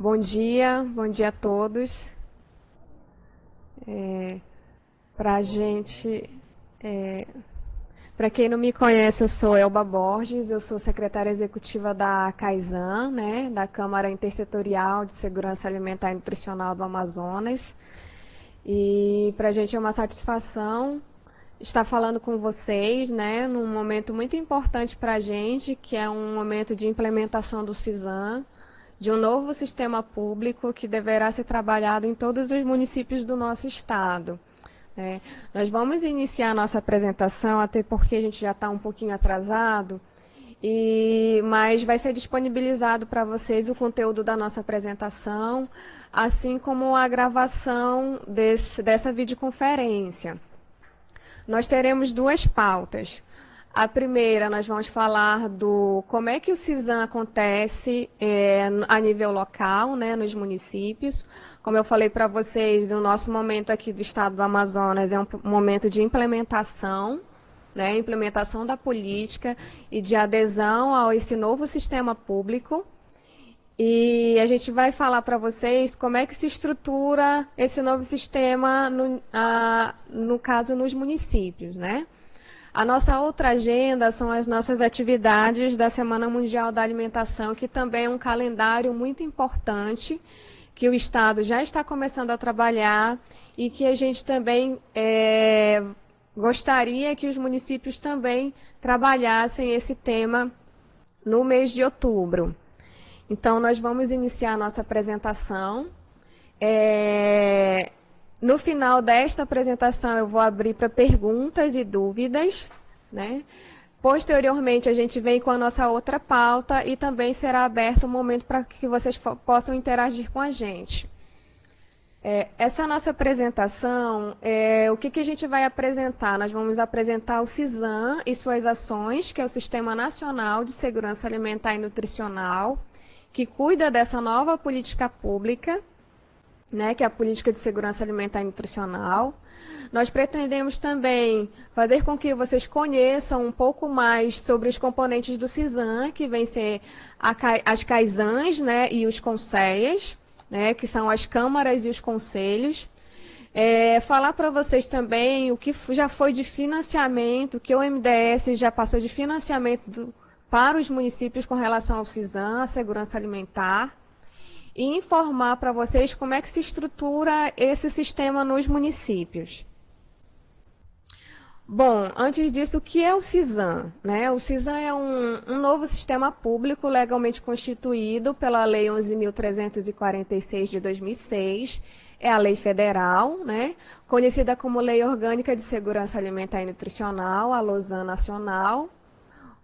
Bom dia a todos. Para gente, para quem não me conhece, eu sou Elba Borges, eu sou secretária executiva da CAISAN, né, da Câmara Intersetorial de Segurança Alimentar e Nutricional do Amazonas. E para a gente é uma satisfação estar falando com vocês, né, num momento muito importante para a gente, que é um momento de implementação do CISAM, de um novo sistema público que deverá ser trabalhado em todos os municípios do nosso estado. Nós vamos iniciar a nossa apresentação, até porque a gente já está um pouquinho atrasado, mas vai ser disponibilizado para vocês o conteúdo da nossa apresentação, assim como a gravação dessa videoconferência. Nós teremos duas pautas. A primeira, nós vamos falar do como é que o CISAM acontece a nível local, né, nos municípios. Como eu falei para vocês, o nosso momento aqui do estado do Amazonas é um momento de implementação, né, implementação da política e de adesão a esse novo sistema público. E a gente vai falar para vocês como é que se estrutura esse novo sistema, no caso, nos municípios, né? A nossa outra agenda são as nossas atividades da Semana Mundial da Alimentação, que também é um calendário muito importante, que o Estado já está começando a trabalhar e que a gente também gostaria que os municípios também trabalhassem esse tema no mês de outubro. Então, nós vamos iniciar a nossa apresentação. No final desta apresentação, eu vou abrir para perguntas e dúvidas, né? Posteriormente, a gente vem com a nossa outra pauta e também será aberto um momento para que vocês possam interagir com a gente. Essa nossa apresentação, o que a gente vai apresentar? Nós vamos apresentar o CISAM e suas ações, que é o Sistema Nacional de Segurança Alimentar e Nutricional, que cuida dessa nova política pública, né, que é a Política de Segurança Alimentar e Nutricional. Nós pretendemos também fazer com que vocês conheçam um pouco mais sobre os componentes do CISAM, que vêm ser as CAISANs, né, e os CONSEAs, né, que são as câmaras e os conselhos. Falar para vocês também o que já foi de financiamento, que o MDS já passou de financiamento para os municípios com relação ao CISAM, a segurança alimentar, e informar para vocês como é que se estrutura esse sistema nos municípios. Bom, antes disso, o que é o CISAM? Né? O CISAM é um novo sistema público legalmente constituído pela Lei 11.346 de 2006, é a lei federal, né? Conhecida como Lei Orgânica de Segurança Alimentar e Nutricional, a LOSAN Nacional.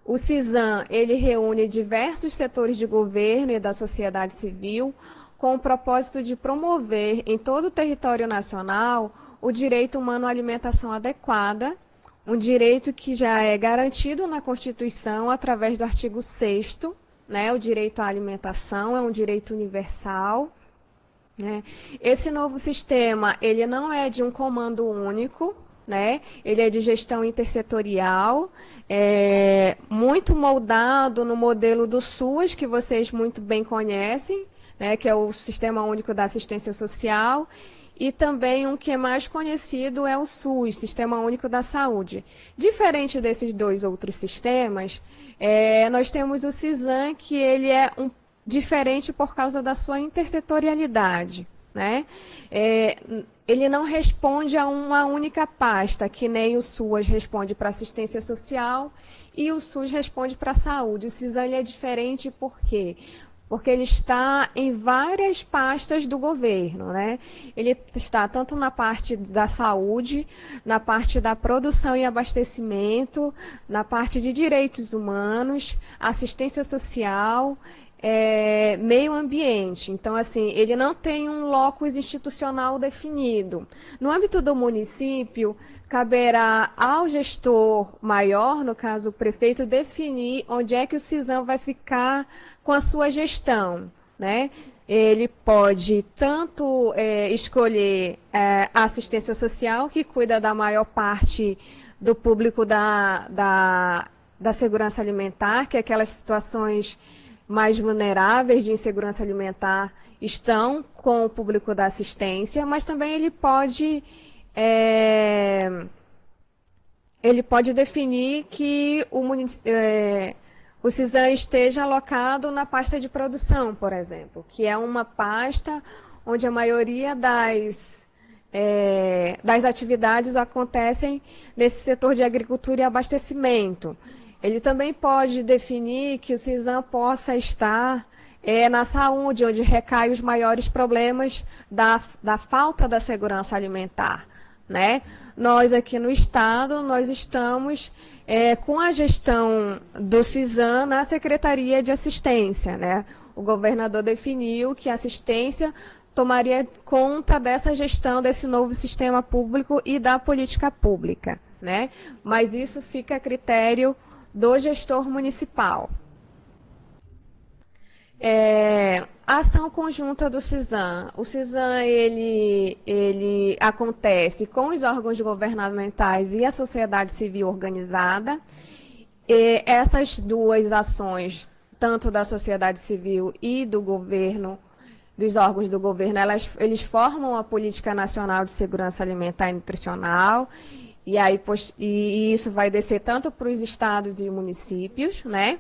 O CISAM, ele reúne diversos setores de governo e da sociedade civil com o propósito de promover em todo o território nacional o direito humano à alimentação adequada, um direito que já é garantido na Constituição através do artigo 6º, né? O direito à alimentação é um direito universal, né? Esse novo sistema, ele não é de um comando único, né? Ele é de gestão intersetorial, muito moldado no modelo do SUS, que vocês muito bem conhecem, né? Que é o Sistema Único da Assistência Social, e também um que é mais conhecido é o SUS, Sistema Único da Saúde. Diferente desses dois outros sistemas, nós temos o CISAM, que ele é diferente por causa da sua intersetorialidade, né? Ele não responde a uma única pasta, que nem o SUAS responde para assistência social e o SUS responde para a saúde. O CISAM ele é diferente por quê? Porque ele está em várias pastas do governo, né? Ele está tanto na parte da saúde, na parte da produção e abastecimento, na parte de direitos humanos, assistência social, meio ambiente. Então, assim, ele não tem um locus institucional definido. No âmbito do município, caberá ao gestor maior, no caso o prefeito, definir onde é que o CISAM vai ficar com a sua gestão, né? Ele pode tanto escolher a assistência social, que cuida da maior parte do público da segurança alimentar, que é aquelas situações mais vulneráveis de insegurança alimentar estão com o público da assistência, mas também ele pode definir que o CISAM esteja alocado na pasta de produção, por exemplo, que é uma pasta onde a maioria das atividades acontecem nesse setor de agricultura e abastecimento. Ele também pode definir que o CISAM possa estar na saúde, onde recaem os maiores problemas da falta da segurança alimentar, né? Nós aqui no Estado, nós estamos com a gestão do CISAM na Secretaria de Assistência, né? O governador definiu que a assistência tomaria conta dessa gestão desse novo sistema público e da política pública, né? Mas isso fica a critério do gestor municipal. A ação conjunta do CISAM. O CISAM, ele acontece com os órgãos governamentais e a sociedade civil organizada. E essas duas ações, tanto da sociedade civil e do governo, dos órgãos do governo, eles formam a Política Nacional de Segurança Alimentar e Nutricional, e isso vai descer tanto para os estados e municípios, né?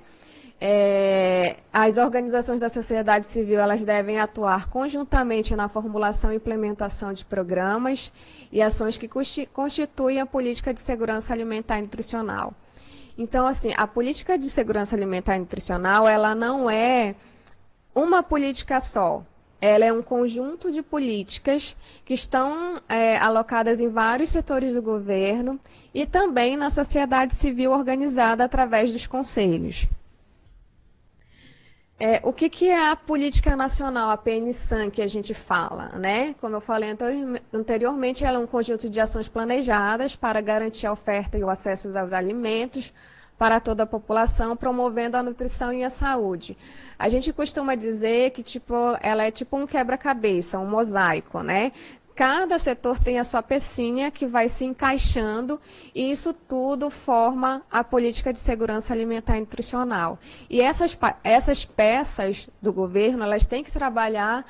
As organizações da sociedade civil, elas devem atuar conjuntamente na formulação e implementação de programas e ações que constituem a política de segurança alimentar e nutricional. Então, assim, a política de segurança alimentar e nutricional, ela não é uma política só. Ela é um conjunto de políticas que estão alocadas em vários setores do governo e também na sociedade civil organizada através dos conselhos. O que é a política nacional, a PNSAN, que a gente fala, né? Como eu falei anteriormente, ela é um conjunto de ações planejadas para garantir a oferta e o acesso aos alimentos para toda a população, promovendo a nutrição e a saúde. A gente costuma dizer que ela é tipo um quebra-cabeça, um mosaico, né? Cada setor tem a sua pecinha que vai se encaixando e isso tudo forma a política de segurança alimentar e nutricional. E essas peças do governo, elas têm que trabalhar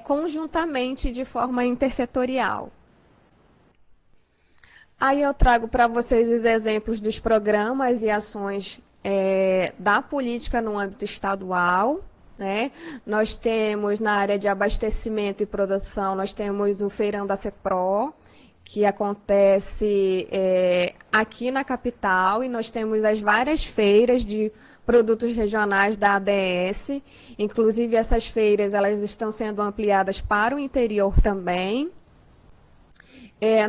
conjuntamente de forma intersetorial. Aí eu trago para vocês os exemplos dos programas e ações da política no âmbito estadual, né? Nós temos na área de abastecimento e produção, nós temos o Feirão da CEPRO, que acontece aqui na capital, e nós temos as várias feiras de produtos regionais da ADS, inclusive essas feiras elas estão sendo ampliadas para o interior também.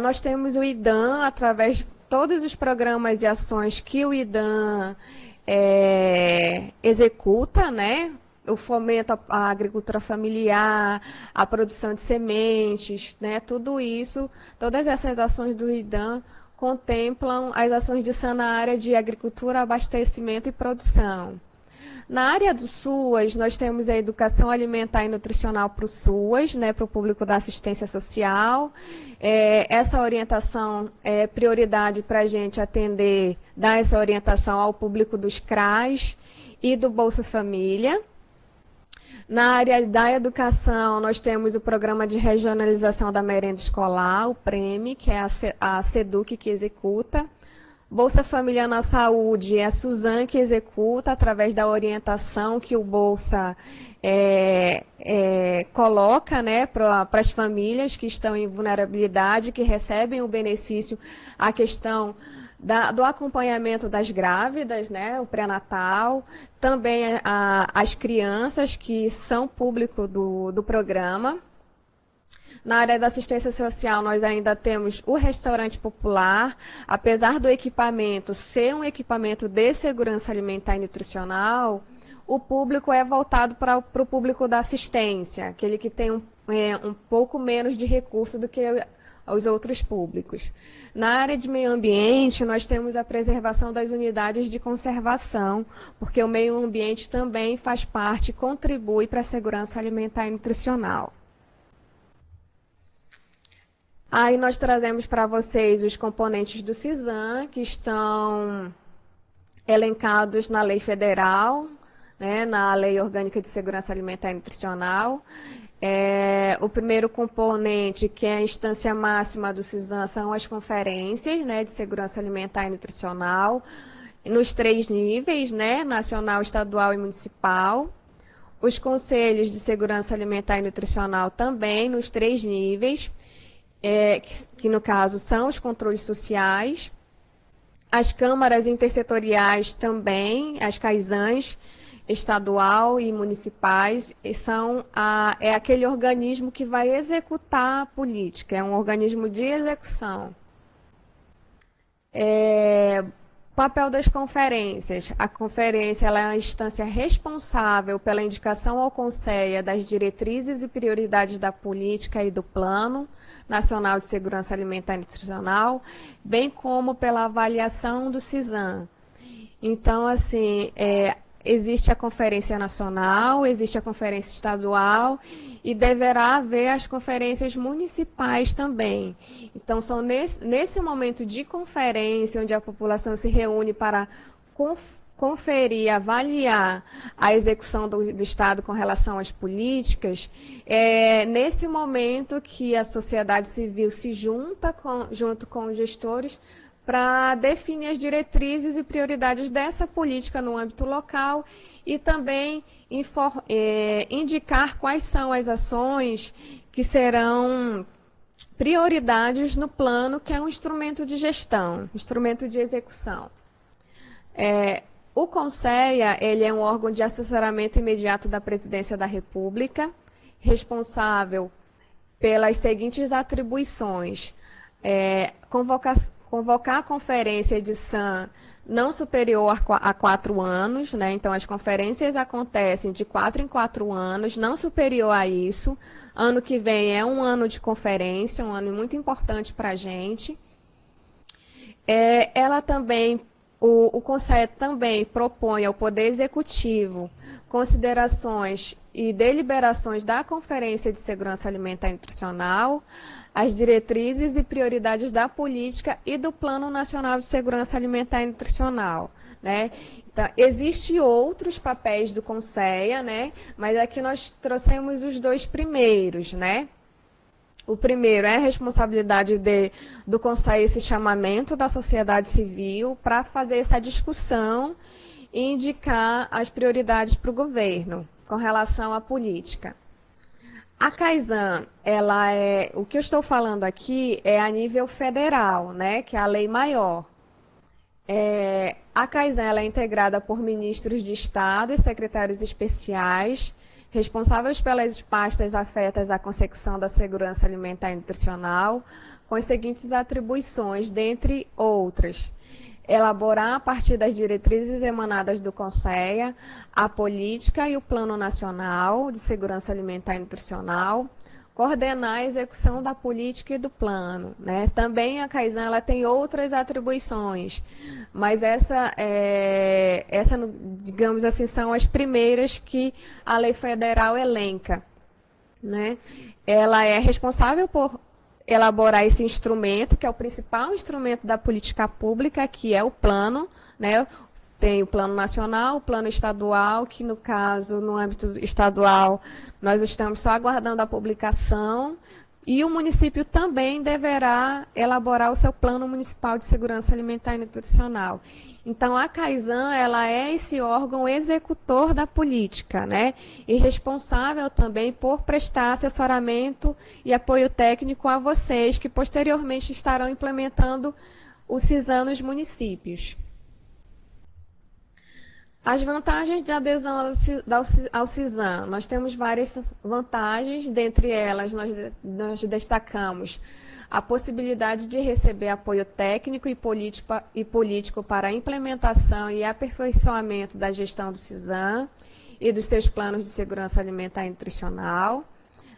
Nós temos o IDAM, através de todos os programas e ações que o IDAM executa, né? O fomento à agricultura familiar, a produção de sementes, né? Tudo isso, todas essas ações do IDAM contemplam as ações de SAN na área de agricultura, abastecimento e produção. Na área do SUAS, nós temos a educação alimentar e nutricional para o SUAS, né, para o público da assistência social. Essa orientação é prioridade para a gente atender, dar essa orientação ao público dos CRAs e do Bolsa Família. Na área da educação, nós temos o Programa de Regionalização da Merenda Escolar, o PREME, que é a SEDUC que executa. Bolsa Família na Saúde, é a Suzan que executa, através da orientação que o Bolsa coloca, né, para as famílias que estão em vulnerabilidade, que recebem o benefício, a questão do acompanhamento das grávidas, né, o pré-natal, também as crianças que são público do programa. Na área da assistência social, nós ainda temos o restaurante popular. Apesar do equipamento ser um equipamento de segurança alimentar e nutricional, o público é voltado para o público da assistência, aquele que tem um pouco menos de recurso do que os outros públicos. Na área de meio ambiente, nós temos a preservação das unidades de conservação, porque o meio ambiente também faz parte, contribui para a segurança alimentar e nutricional. Aí nós trazemos para vocês os componentes do CISAM, que estão elencados na lei federal, né, na Lei Orgânica de Segurança Alimentar e Nutricional. O primeiro componente, que é a instância máxima do CISAM, são as conferências, né, de segurança alimentar e nutricional, nos 3 níveis, né, nacional, estadual e municipal. Os conselhos de segurança alimentar e nutricional também, nos 3 níveis, que no caso são os controles sociais. As câmaras intersetoriais também, as CAISANs, estadual e municipais, é aquele organismo que vai executar a política, é um organismo de execução. Papel das conferências. A conferência ela é a instância responsável pela indicação ao Conselho das diretrizes e prioridades da política e do Plano Nacional de Segurança Alimentar e Nutricional, bem como pela avaliação do CISAM. Então, assim, existe a Conferência Nacional, existe a Conferência Estadual e deverá haver as conferências municipais também. Então, são nesse momento de conferência, onde a população se reúne para conferir, avaliar a execução do Estado com relação às políticas, nesse momento que a sociedade civil se junta junto com os gestores para definir as diretrizes e prioridades dessa política no âmbito local e também indicar quais são as ações que serão prioridades no plano, que é um instrumento de gestão, instrumento de execução. O Conselho, ele é um órgão de assessoramento imediato da Presidência da República, responsável pelas seguintes atribuições: convocar a conferência de SAM não superior a 4 anos, né? Então, as conferências acontecem de 4 em 4 anos, não superior a isso. Ano que vem é um ano de conferência, um ano muito importante para a gente. O Conselho também propõe ao Poder Executivo considerações e deliberações da Conferência de Segurança Alimentar e Nutricional, as diretrizes e prioridades da política e do Plano Nacional de Segurança Alimentar e Nutricional, né? Então, existem outros papéis do Conselho, né? Mas aqui nós trouxemos os 2 primeiros, né? O primeiro é a responsabilidade do Conselho, esse chamamento da sociedade civil para fazer essa discussão e indicar as prioridades para o governo com relação à política. A CAISAN, o que eu estou falando aqui é a nível federal, né, que é a lei maior. A CAISAN ela é integrada por ministros de Estado e secretários especiais, responsáveis pelas pastas afetas à consecução da segurança alimentar e nutricional, com as seguintes atribuições, dentre outras: elaborar, a partir das diretrizes emanadas do Conselho, a política e o Plano Nacional de Segurança Alimentar e Nutricional, coordenar a execução da política e do plano, né? Também a CAISAN ela tem outras atribuições, mas essa, digamos assim, são as primeiras que a lei federal elenca, né? Ela é responsável por elaborar esse instrumento, que é o principal instrumento da política pública, que é o plano, né? Tem o plano nacional, o plano estadual, que no caso, no âmbito estadual, nós estamos só aguardando a publicação, e o município também deverá elaborar o seu plano municipal de segurança alimentar e nutricional. Então, a CAISAN, ela é esse órgão executor da política, né? E responsável também por prestar assessoramento e apoio técnico a vocês, que posteriormente estarão implementando o CISAM nos municípios. As vantagens de adesão ao CISAM. Nós temos várias vantagens, dentre elas nós destacamos a possibilidade de receber apoio técnico e político para a implementação e aperfeiçoamento da gestão do CISAM e dos seus planos de segurança alimentar e nutricional,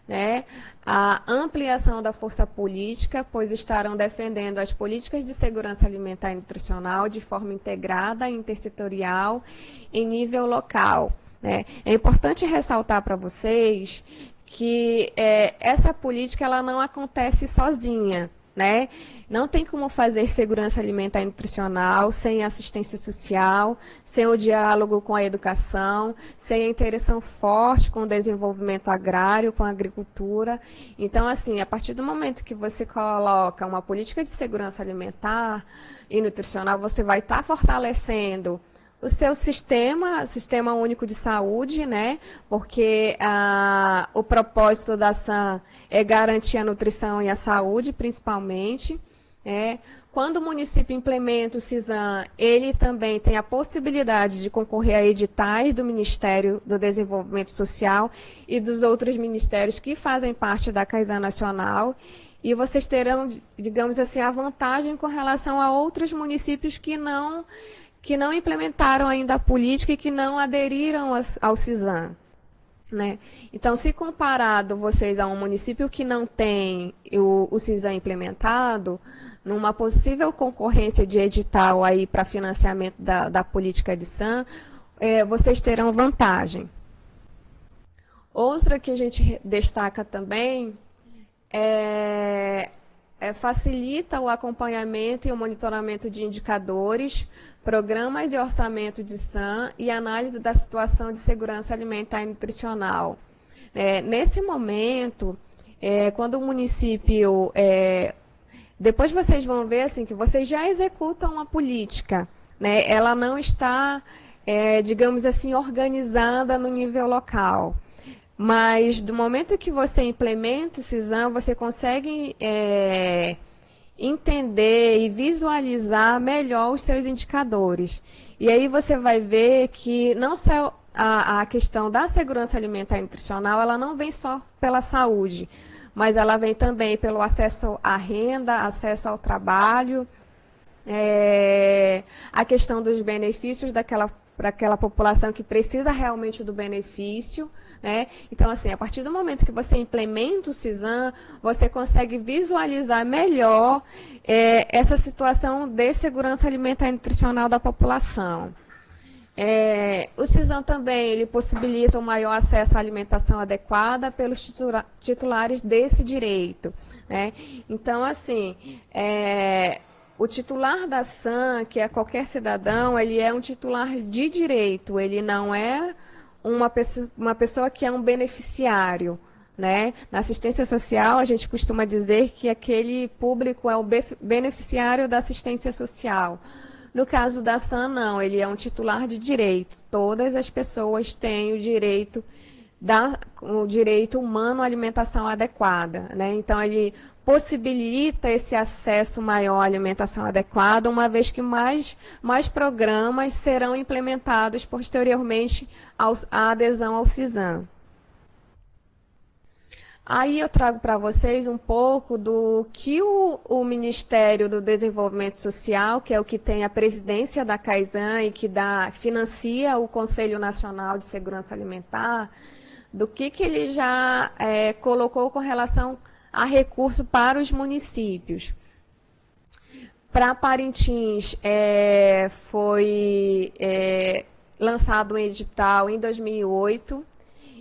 né? A ampliação da força política, pois estarão defendendo as políticas de segurança alimentar e nutricional de forma integrada e intersetorial em nível local, né? É importante ressaltar para vocês que essa política ela não acontece sozinha, né? Não tem como fazer segurança alimentar e nutricional sem assistência social, sem o diálogo com a educação, sem a interação forte com o desenvolvimento agrário, com a agricultura. Então, assim, a partir do momento que você coloca uma política de segurança alimentar e nutricional, você vai estar fortalecendo o seu sistema único de saúde, né? Porque o propósito da SAM é garantir a nutrição e a saúde, principalmente. Quando o município implementa o CISAM, ele também tem a possibilidade de concorrer a editais do Ministério do Desenvolvimento Social e dos outros ministérios que fazem parte da CAISAM Nacional. E vocês terão, digamos assim, a vantagem com relação a outros municípios que não implementaram ainda a política e que não aderiram ao CISAM. Né? Então, se comparado vocês a um município que não tem o CISAM implementado, numa possível concorrência de edital aí para financiamento da política de SAM, vocês terão vantagem. Outra que a gente destaca também facilita o acompanhamento e o monitoramento de indicadores, programas e orçamento de SAM e análise da situação de segurança alimentar e nutricional. Nesse momento, quando o município... depois vocês vão ver assim, que vocês já executam uma política, né? Ela não está, digamos assim, organizada no nível local. Mas, do momento que você implementa o CISAM, você consegue entender e visualizar melhor os seus indicadores. E aí você vai ver que não só a questão da segurança alimentar e nutricional, ela não vem só pela saúde, mas ela vem também pelo acesso à renda, acesso ao trabalho, a questão dos benefícios para aquela população que precisa realmente do benefício, né? Então, assim, a partir do momento que você implementa o CISAM, você consegue visualizar melhor essa situação de segurança alimentar e nutricional da população. O CISAM também ele possibilita um maior acesso à alimentação adequada pelos titulares desse direito, né? Então, assim, o titular da SAM, que é qualquer cidadão, ele é um titular de direito, ele não é uma pessoa que é um beneficiário, né? Na assistência social, a gente costuma dizer que aquele público é o beneficiário da assistência social. No caso da SAM, não, ele é um titular de direito. Todas as pessoas têm o direito humano à alimentação adequada, né? Então, ele possibilita esse acesso maior à alimentação adequada, uma vez que mais programas serão implementados posteriormente à adesão ao CISAM. Aí eu trago para vocês um pouco do que o Ministério do Desenvolvimento Social, que é o que tem a presidência da CAISAM e que financia o Conselho Nacional de Segurança Alimentar, do que ele já colocou com relação a recurso para os municípios. Para Parintins, foi lançado um edital em 2008,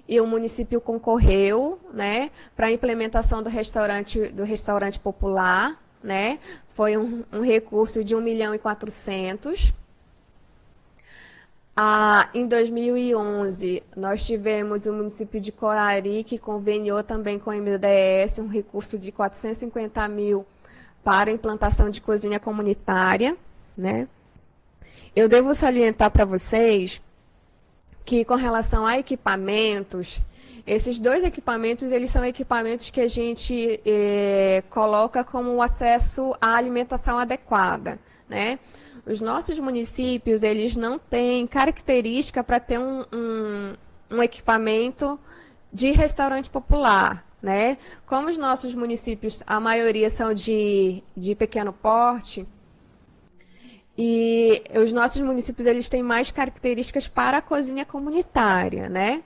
e o município concorreu, né, para a implementação do restaurante popular, né, foi um recurso de 1.400.000. Em 2011, nós tivemos o município de Corari, que conveniou também com o MDS, um recurso de 450.000 para a implantação de cozinha comunitária, né. Eu devo salientar para vocês que, com relação a equipamentos, esses dois equipamentos, eles são equipamentos que a gente coloca como acesso à alimentação adequada, né? Os nossos municípios, eles não têm característica para ter um equipamento de restaurante popular, né? Como os nossos municípios, a maioria são de pequeno porte, e os nossos municípios, eles têm mais características para a cozinha comunitária, né?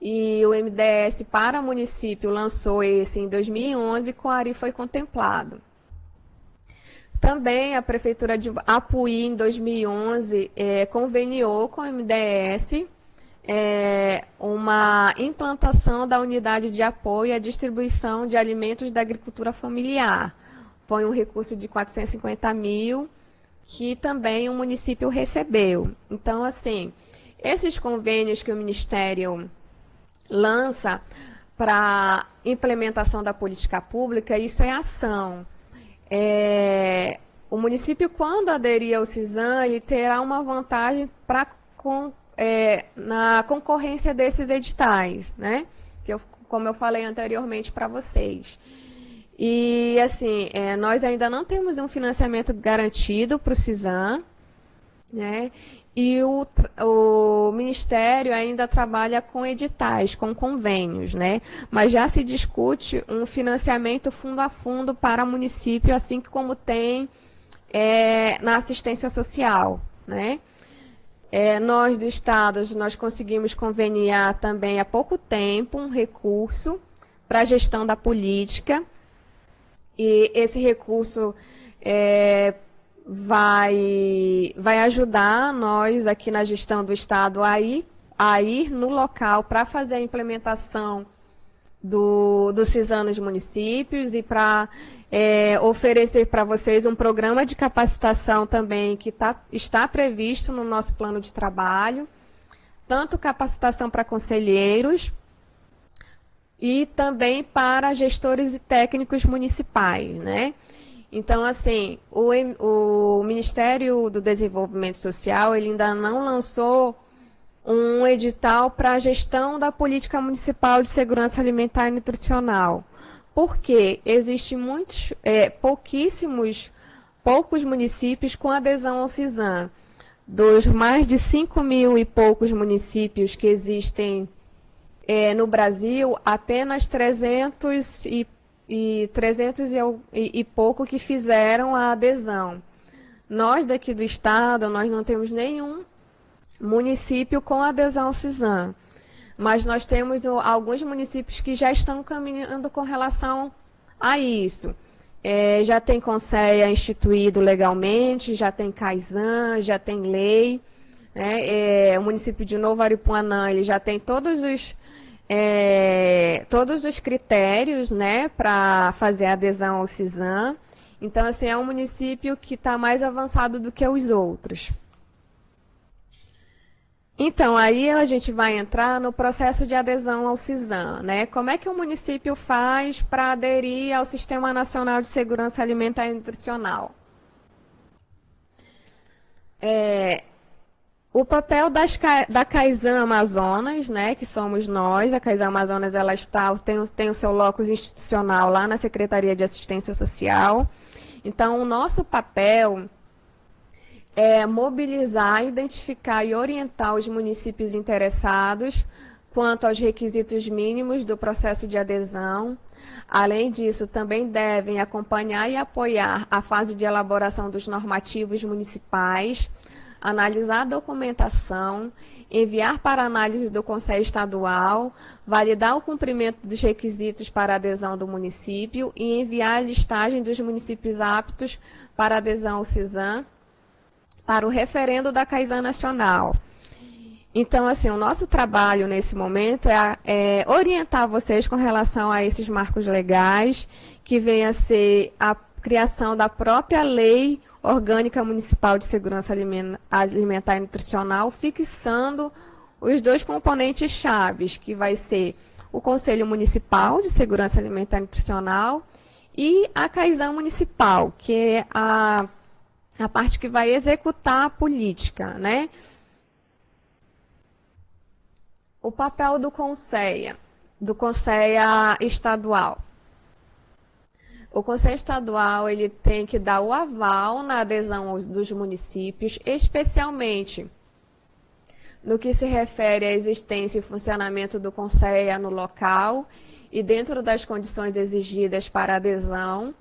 E o MDS para município lançou esse em 2011, com a Ari foi contemplado. Também a Prefeitura de Apuí, em 2011, conveniou com o MDS uma implantação da unidade de apoio à distribuição de alimentos da agricultura familiar. foi um recurso de 450 mil, que também o município recebeu. Então, assim, esses convênios que o Ministério lança para implementação da política pública, isso é ação. O município, quando aderir ao CISAM, ele terá uma vantagem na concorrência desses editais, né? Como eu falei anteriormente para vocês. E, assim, nós ainda não temos um financiamento garantido para o CISAM, né? E o Ministério ainda trabalha com editais, com convênios, né? Mas já se discute um financiamento fundo a fundo para o município, assim como tem na assistência social, né? Nós do Estado, nós conseguimos conveniar também há pouco tempo um recurso para a gestão da política, e esse recurso vai ajudar nós aqui na gestão do Estado a ir no local para fazer a implementação do CISAM nos municípios e para oferecer para vocês um programa de capacitação também que está previsto no nosso plano de trabalho, tanto capacitação para conselheiros e também para gestores e técnicos municipais, né? Então, assim, o Ministério do Desenvolvimento Social, ele ainda não lançou um edital para a gestão da política municipal de segurança alimentar e nutricional. Porque existem poucos municípios com adesão ao CISAM. Dos mais de 5 mil e poucos municípios que existem no Brasil, apenas 300 e pouco que fizeram a adesão. Nós daqui do Estado, nós não temos nenhum município com adesão ao CISAM, mas nós temos alguns municípios que já estão caminhando com relação a isso. Já tem Conceia instituído legalmente, já tem CAISAM, já tem lei, né? O município de Novo Aripuanã, ele já tem todos os critérios, né, para fazer a adesão ao CISAM. Então, assim, é um município que está mais avançado do que os outros. Então, aí a gente vai entrar no processo de adesão ao CISAM, né? Como é que o município faz para aderir ao Sistema Nacional de Segurança Alimentar e Nutricional? O papel da CAISAM Amazonas, né, que somos nós, a CAISAM Amazonas, ela tem o seu locus institucional lá na Secretaria de Assistência Social. Então, o nosso papel é mobilizar, identificar e orientar os municípios interessados quanto aos requisitos mínimos do processo de adesão. Além disso, também devem acompanhar e apoiar a fase de elaboração dos normativos municipais, analisar a documentação, enviar para análise do Conselho Estadual, validar o cumprimento dos requisitos para adesão do município e enviar a listagem dos municípios aptos para adesão ao CISAM para o referendo da CAISAM Nacional. Então, assim, o nosso trabalho nesse momento é orientar vocês com relação a esses marcos legais, que vem a ser a criação da própria Lei Orgânica Municipal de Segurança Alimentar e Nutricional, fixando os dois componentes chaves, que vai ser o Conselho Municipal de Segurança Alimentar e Nutricional e a CAISAM Municipal, que é a parte que vai executar a política, né? O papel do Conceia estadual. O Conselho Estadual, ele tem que dar o aval na adesão dos municípios, especialmente no que se refere à existência e funcionamento do Conceia no local e dentro das condições exigidas para adesão.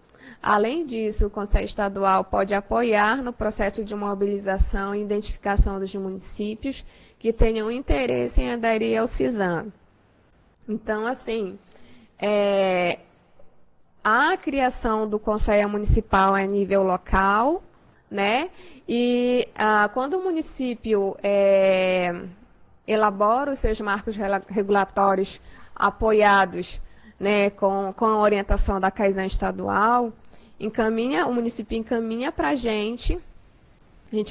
Além disso, o Conselho Estadual pode apoiar no processo de mobilização e identificação dos municípios que tenham interesse em aderir ao CISAM. Então, assim, a criação do Conselho Municipal a nível local, né? E quando o município elabora os seus marcos regulatórios apoiados, né, com a orientação da CAISAM estadual, o município encaminha para a gente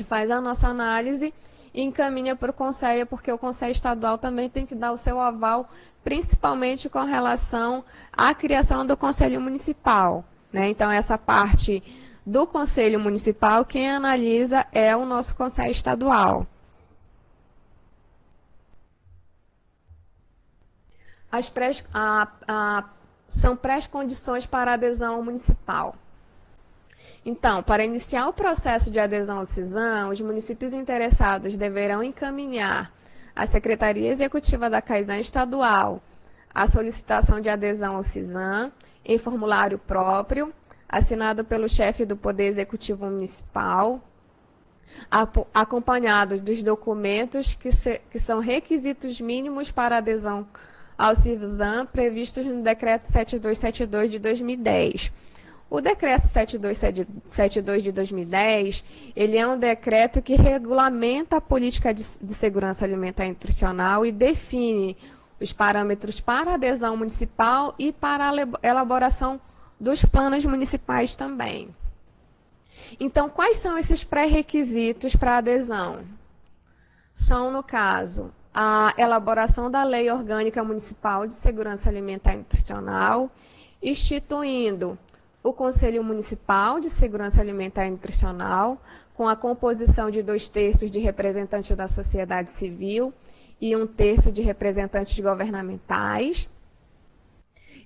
faz a nossa análise e encaminha para o Conselho, porque o Conselho Estadual também tem que dar o seu aval, principalmente com relação à criação do Conselho Municipal, né? Então, essa parte do Conselho Municipal, quem analisa é o nosso Conselho Estadual. São pré-condições para a adesão municipal. Então, para iniciar o processo de adesão ao CISAM, os municípios interessados deverão encaminhar à Secretaria Executiva da CAISAM Estadual a solicitação de adesão ao CISAM em formulário próprio, assinado pelo chefe do Poder Executivo Municipal, acompanhado dos documentos que são requisitos mínimos para adesão ao CISAM previstos no Decreto 7272 de 2010. O Decreto 7272 de 2010, ele é um decreto que regulamenta a política de segurança alimentar e nutricional e define os parâmetros para a adesão municipal e para a elaboração dos planos municipais também. Então, quais são esses pré-requisitos para a adesão? São, no caso, a elaboração da Lei Orgânica Municipal de Segurança Alimentar e Nutricional, instituindo o Conselho Municipal de Segurança Alimentar e Nutricional, com a composição de 2/3 de representantes da sociedade civil e 1/3 de representantes governamentais.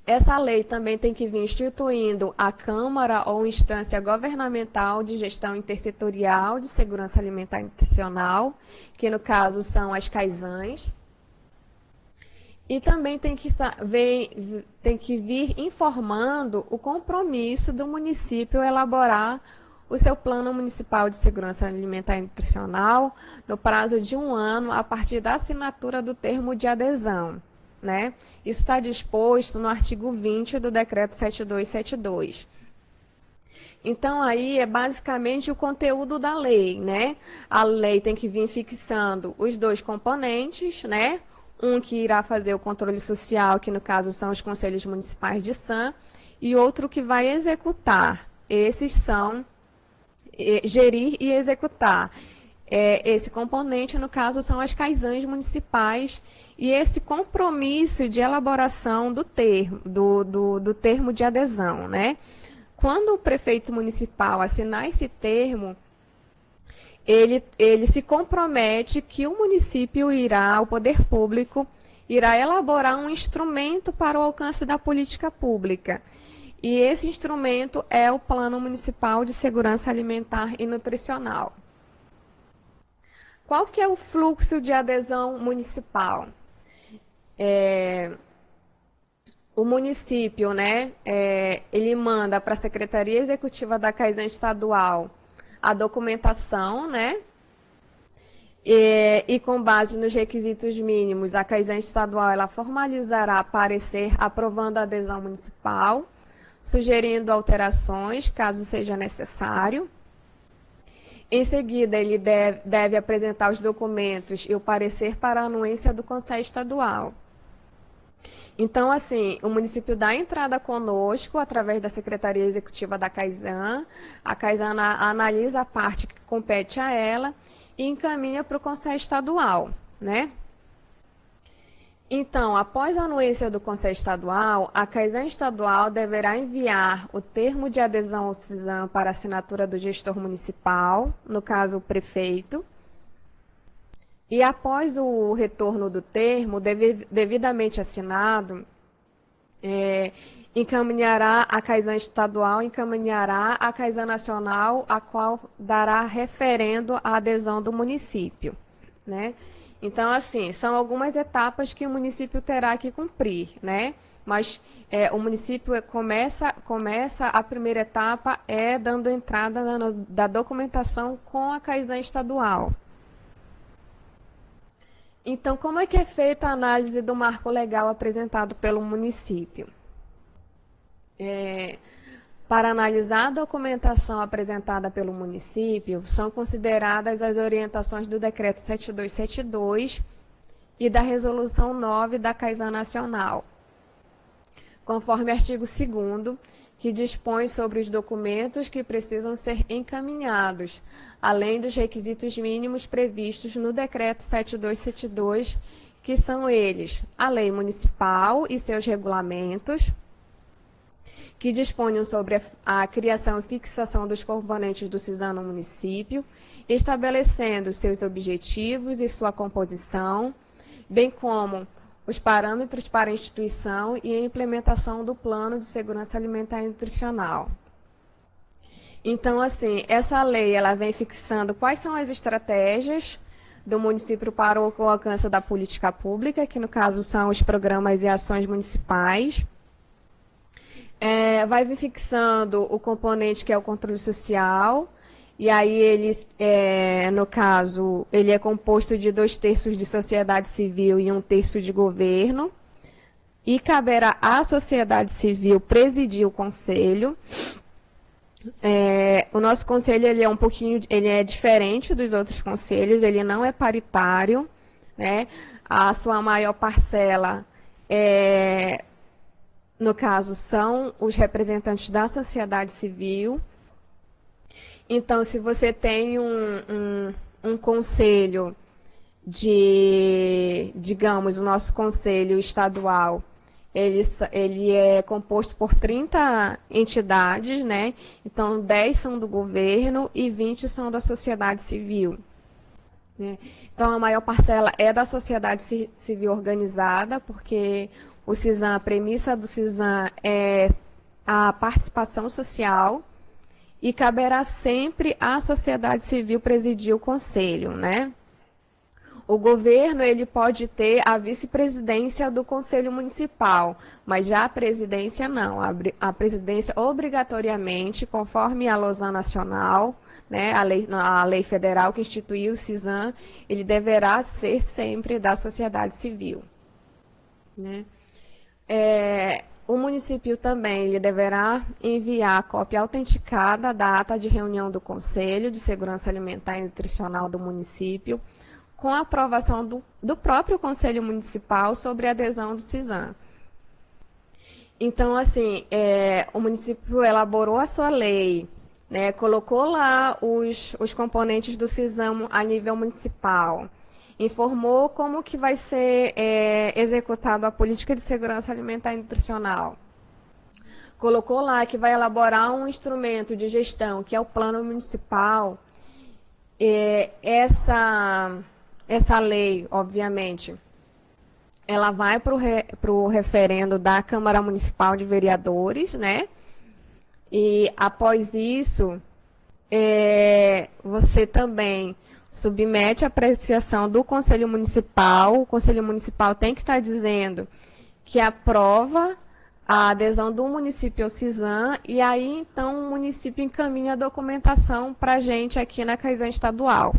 Essa lei também tem que vir instituindo a Câmara ou instância governamental de gestão intersetorial de segurança alimentar e nutricional, que no caso são as CAISANs. E também tem que vir informando o compromisso do município elaborar o seu plano municipal de segurança alimentar e nutricional no prazo de 1 ano a partir da assinatura do termo de adesão, né? Isso está disposto no artigo 20 do Decreto 7272. Então, aí é basicamente o conteúdo da lei, né? A lei tem que vir fixando os 2 componentes, né? Um que irá fazer o controle social, que no caso são os conselhos municipais de SAM, e outro que vai executar. Esses são gerir e executar. Esse componente, no caso, são as CAISANs municipais, e esse compromisso de elaboração do termo de adesão, né? Quando o prefeito municipal assinar esse termo, ele se compromete que o município o poder público, irá elaborar um instrumento para o alcance da política pública. E esse instrumento é o Plano Municipal de Segurança Alimentar e Nutricional. Qual que é o fluxo de adesão municipal? O município, né, ele manda para a Secretaria Executiva da CAISAN Estadual a documentação, né? E com base nos requisitos mínimos, a CAISAN Estadual ela formalizará parecer aprovando a adesão municipal, sugerindo alterações, caso seja necessário. Em seguida, ele deve apresentar os documentos e o parecer para a anuência do Conselho Estadual. Então, assim, o município dá entrada conosco através da Secretaria Executiva da CAISAN, a CAISAN analisa a parte que compete a ela e encaminha para o Conselho Estadual, né? Então, após a anuência do Conselho Estadual, a CAISAN Estadual deverá enviar o termo de adesão ao CISAM para assinatura do gestor municipal, no caso o prefeito. E após o retorno do termo, devidamente assinado, a CAISAN Estadual encaminhará a CAISAN Nacional, a qual dará referendo à adesão do município, né? Então, assim, são algumas etapas que o município terá que cumprir, né? Mas o município começa a primeira etapa dando entrada da documentação com a CAISAN Estadual. Então, como é que é feita a análise do marco legal apresentado pelo município? Para analisar a documentação apresentada pelo município, são consideradas as orientações do Decreto 7272 e da Resolução 9 da CAISAN Nacional, conforme artigo 2º, que dispõe sobre os documentos que precisam ser encaminhados, além dos requisitos mínimos previstos no Decreto 7272, que são eles: a Lei Municipal e seus regulamentos, que disponham sobre a criação e fixação dos componentes do CISAM no município, estabelecendo seus objetivos e sua composição, bem como os parâmetros para a instituição e a implementação do Plano de Segurança Alimentar e Nutricional. Então, assim, essa lei ela vem fixando quais são as estratégias do município para o alcance da política pública, que no caso são os programas e ações municipais. Vai vir fixando o componente que é o controle social, e aí ele, no caso, ele é composto de 2/3 de sociedade civil e 1/3 de governo, e caberá à sociedade civil presidir o conselho. O nosso conselho ele é diferente dos outros conselhos, ele não é paritário, né? A sua maior parcela no caso, são os representantes da sociedade civil. Então, se você tem um conselho digamos, o nosso conselho estadual, ele é composto por 30 entidades, né? Então, 10 são do governo e 20 são da sociedade civil, né? Então, a maior parcela é da sociedade civil organizada, porque o CISAM, a premissa do CISAM é a participação social, e caberá sempre à sociedade civil presidir o conselho, né? O governo ele pode ter a vice-presidência do conselho municipal, mas já a presidência não. A presidência obrigatoriamente, conforme a LOSAN nacional, né, a lei federal que instituiu o CISAM, ele deverá ser sempre da sociedade civil, né? O município também ele deverá enviar a cópia autenticada da ata de reunião do Conselho de Segurança Alimentar e Nutricional do município, com a aprovação do próprio Conselho Municipal sobre a adesão do CISAM. Então, assim, o município elaborou a sua lei, né, colocou lá os componentes do CISAM a nível municipal, informou como que vai ser executada a política de segurança alimentar e nutricional. Colocou lá que vai elaborar um instrumento de gestão, que é o plano municipal. Essa lei, obviamente, ela vai para o referendo da Câmara Municipal de Vereadores, né? E após isso, você também submete a apreciação do Conselho Municipal. O Conselho Municipal tem que estar dizendo que aprova a adesão do município ao CISAM, e aí, então, o município encaminha a documentação para a gente aqui na CAISAM estadual.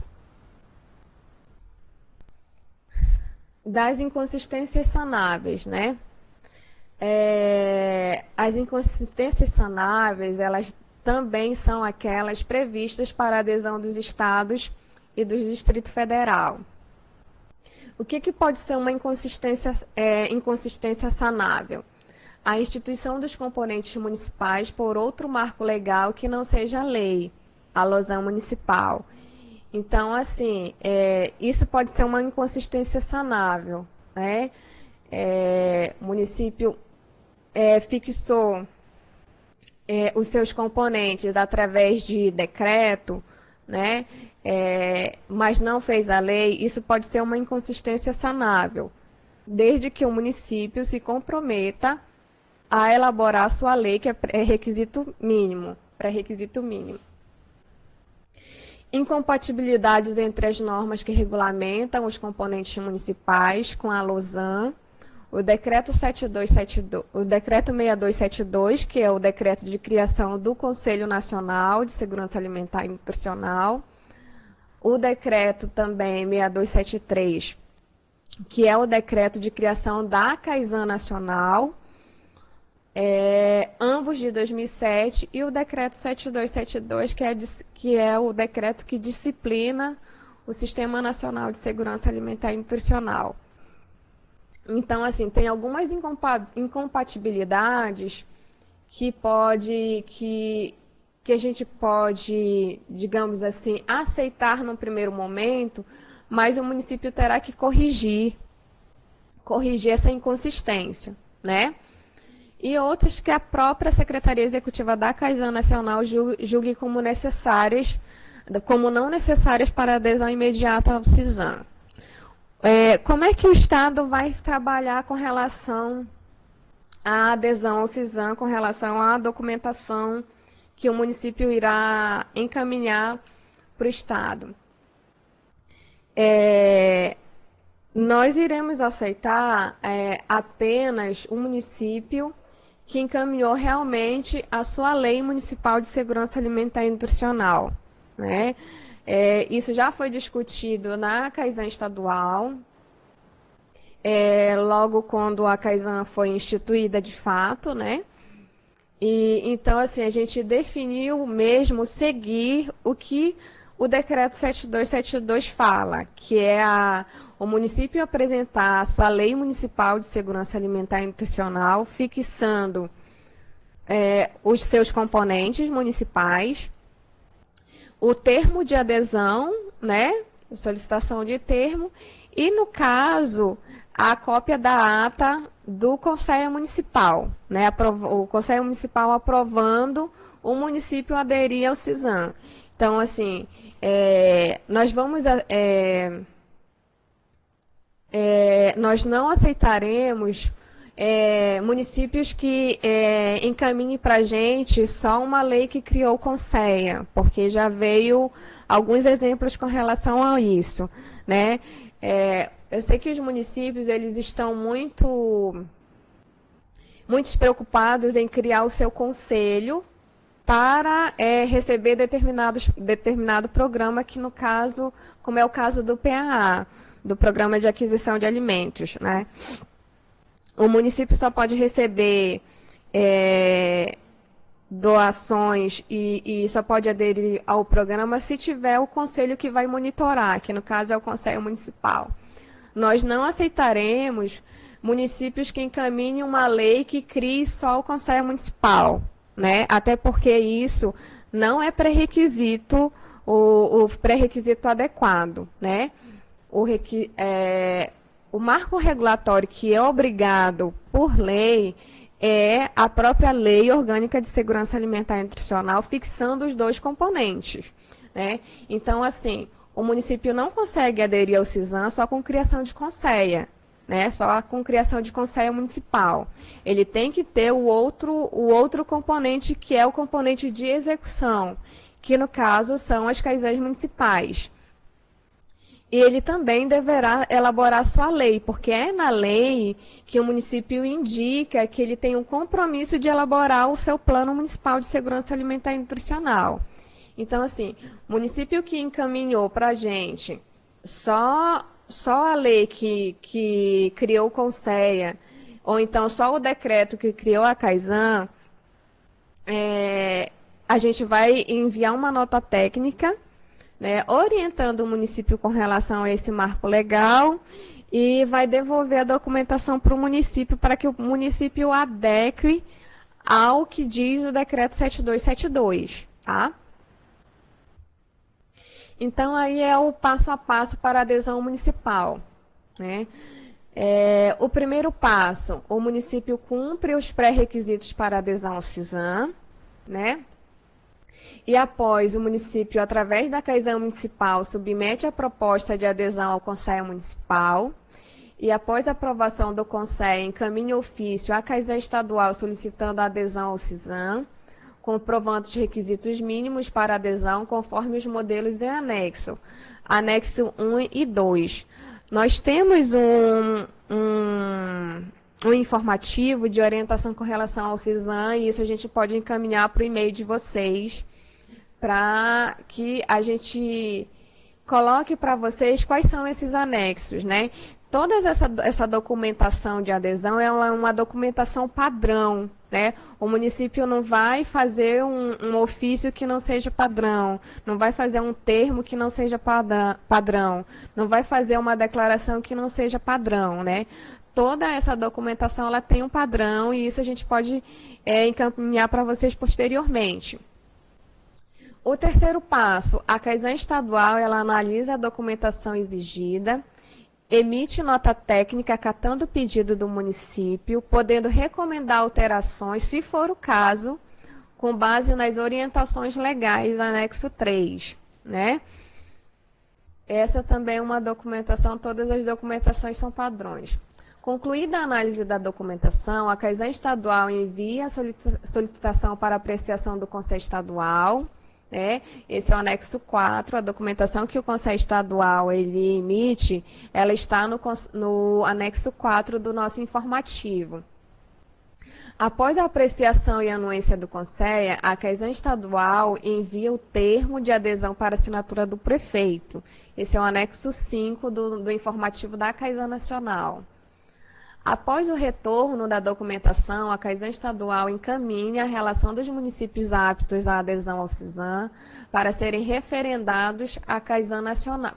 Das inconsistências sanáveis, né? As inconsistências sanáveis, elas também são aquelas previstas para a adesão dos estados e do Distrito Federal. O que pode ser uma inconsistência sanável? A instituição dos componentes municipais por outro marco legal que não seja a lei, a LOSAN municipal. Então, assim, isso pode ser uma inconsistência sanável, né? O município fixou os seus componentes através de decreto, né? Mas não fez a lei. Isso pode ser uma inconsistência sanável, desde que o município se comprometa a elaborar a sua lei, que é pré-requisito mínimo. Incompatibilidades entre as normas que regulamentam os componentes municipais com a LOSAN, o decreto 6272, que é o decreto de criação do Conselho Nacional de Segurança Alimentar e Nutricional, o decreto também 6273, que é o decreto de criação da CAISAM Nacional, ambos de 2007, e o decreto 7272, que é o decreto que disciplina o Sistema Nacional de Segurança Alimentar e Nutricional. Então, assim, tem algumas incompatibilidades que a gente pode, digamos assim, aceitar no primeiro momento, mas o município terá que corrigir essa inconsistência, né? E outras que a própria Secretaria Executiva da Caisan Nacional julgue como necessárias, como não necessárias para a adesão imediata ao CISAM. Como é que o Estado vai trabalhar com relação à adesão ao CISAM, com relação à documentação que o município irá encaminhar para o Estado? Nós iremos aceitar apenas o município que encaminhou realmente a sua Lei Municipal de Segurança Alimentar e Nutricional, né? Isso já foi discutido na Caisan estadual, logo quando a Caisan foi instituída de fato, né? E então, assim, a gente definiu mesmo seguir o que o decreto 7272 fala, que é o município apresentar a sua Lei Municipal de Segurança Alimentar e Nutricional, fixando os seus componentes municipais, o termo de adesão, né, solicitação de termo, e, no caso, a cópia da ata do Conselho Municipal, né, o Conselho Municipal aprovando o município aderir ao CISAM. Então, assim, nós não aceitaremos municípios que encaminhem para a gente só uma lei que criou o Conselho, porque já veio alguns exemplos com relação a isso, né? Eu sei que os municípios eles estão muito preocupados em criar o seu conselho para receber determinado programa, que no caso, como é o caso do PAA, do Programa de Aquisição de Alimentos, né? O município só pode receber doações e só pode aderir ao programa se tiver o conselho que vai monitorar, que no caso é o Conselho Municipal. Nós não aceitaremos municípios que encaminhem uma lei que crie só o Conselho Municipal, né? Até porque isso não é pré-requisito, o pré-requisito adequado, né? O marco regulatório que é obrigado por lei é a própria Lei Orgânica de Segurança Alimentar e Nutricional, fixando os dois componentes, né? Então, assim, o município não consegue aderir ao CISAM só com criação de conselho, né? Só com criação de conselho municipal. Ele tem que ter o outro componente, que é o componente de execução, que no caso são as Caisãs municipais. E ele também deverá elaborar sua lei, porque é na lei que o município indica que ele tem um compromisso de elaborar o seu Plano Municipal de Segurança Alimentar e Nutricional. Então, assim, o município que encaminhou para a gente só a lei que criou o Conselho, ou então só o decreto que criou a Caisan, a gente vai enviar uma nota técnica, né, orientando o município com relação a esse marco legal, e vai devolver a documentação para o município, para que o município adeque ao que diz o decreto 7272, tá? Então, aí é o passo a passo para a adesão municipal, né? O primeiro passo, o município cumpre os pré-requisitos para adesão ao CISAM, né? E após o município, através da Caisan Municipal, submete a proposta de adesão ao Conselho Municipal, e após a aprovação do Conselho, encaminha ofício à Caisan Estadual solicitando a adesão ao CISAM, comprovando os requisitos mínimos para adesão, conforme os modelos em anexo 1 e 2. Nós temos um informativo de orientação com relação ao CISAM, e isso a gente pode encaminhar para o e-mail de vocês, para que a gente coloque para vocês quais são esses anexos, né? Toda essa documentação de adesão é uma documentação padrão, né? O município não vai fazer um ofício que não seja padrão, não vai fazer um termo que não seja padrão, não vai fazer uma declaração que não seja padrão, né? toda essa documentação ela tem um padrão e isso a gente pode encaminhar para vocês posteriormente. O terceiro passo, a CAISAN estadual, ela analisa a documentação exigida, emite nota técnica acatando o pedido do município, podendo recomendar alterações, se for o caso, com base nas orientações legais, anexo 3, né? Essa também é uma documentação, todas as documentações são padrões. Concluída a análise da documentação, a CAISAN estadual envia a solicitação para apreciação do Conselho Estadual, né? Esse é o anexo 4, a documentação que o Conselho Estadual ele emite, ela está no anexo 4 do nosso informativo. Após a apreciação e anuência do Conselho, a CAISAN estadual envia o termo de adesão para assinatura do prefeito. Esse é o anexo 5 do informativo da CAISAN nacional. Após o retorno da documentação, a CAISAN estadual encaminha a relação dos municípios aptos à adesão ao CISAM para serem referendados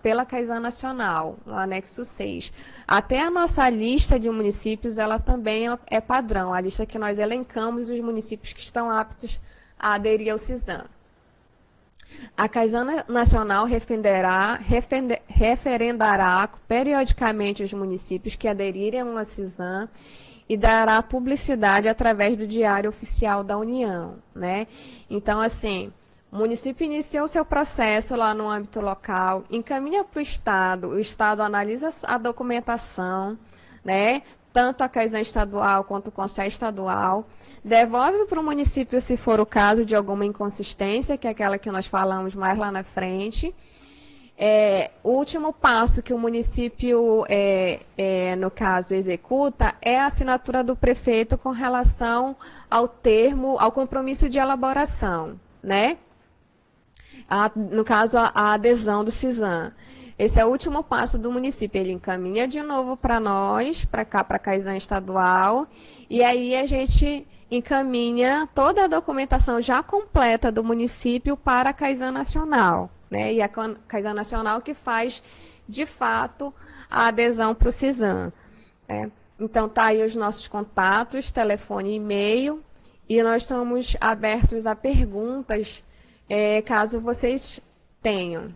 pela CAISAN nacional, no anexo 6. Até a nossa lista de municípios, ela também é padrão, a lista que nós elencamos os municípios que estão aptos a aderir ao CISAM. A CAISAN nacional referendará periodicamente os municípios que aderirem ao CISAM e dará publicidade através do Diário Oficial da União, né? Então, assim, o município iniciou seu processo lá no âmbito local, encaminha para o Estado analisa a documentação, né? Tanto a CAISAN estadual quanto o Conselho Estadual, devolve para o município, se for o caso de alguma inconsistência, que é aquela que nós falamos mais lá na frente. O último passo que o município, no caso, executa é a assinatura do prefeito com relação ao termo, ao compromisso de elaboração, né? No caso, a adesão do CISAM. Esse é o último passo do município, ele encaminha de novo para nós, para cá, para a CAISAN estadual, e aí a gente encaminha toda a documentação já completa do município para a CAISAN nacional, né? E a CAISAN nacional que faz, de fato, a adesão para o CISAM, né? Então, tá aí os nossos contatos, telefone e e-mail, e nós estamos abertos a perguntas, caso vocês tenham.